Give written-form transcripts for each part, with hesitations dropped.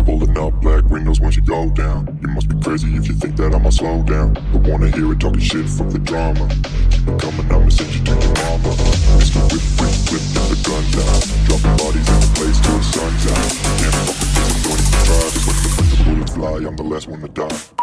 Pulling up black windows once you go down. You must be crazy if you think that I'ma slow down. Don't wanna hear it talking shit, fuck the drama. Keep it coming, I'ma send you to your mama. Mr. Whip, whip, whip, get the guns out. Dropping bodies in the place till the sun's out. Can't fuck with this, I'm going to try. Cause when the bullets fly, I'm the last one to die.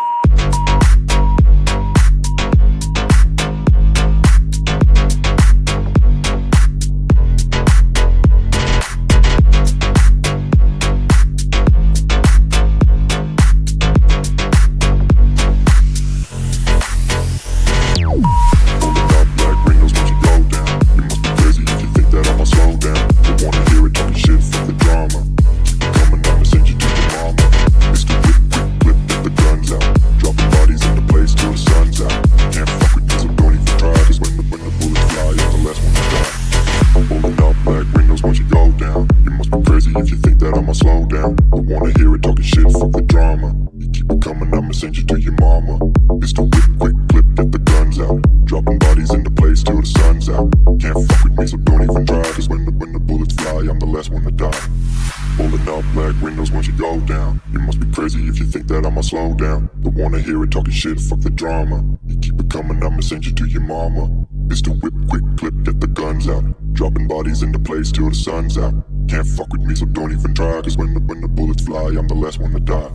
Slow down, don't wanna hear it talking shit, fuck the drama. You keep it coming, I'ma send you to your mama. Mr. Whip, quick clip, get the guns out. Dropping bodies into place till the sun's out. Can't fuck with me, so don't even try. Cause when the bullets fly, I'm the last one to die.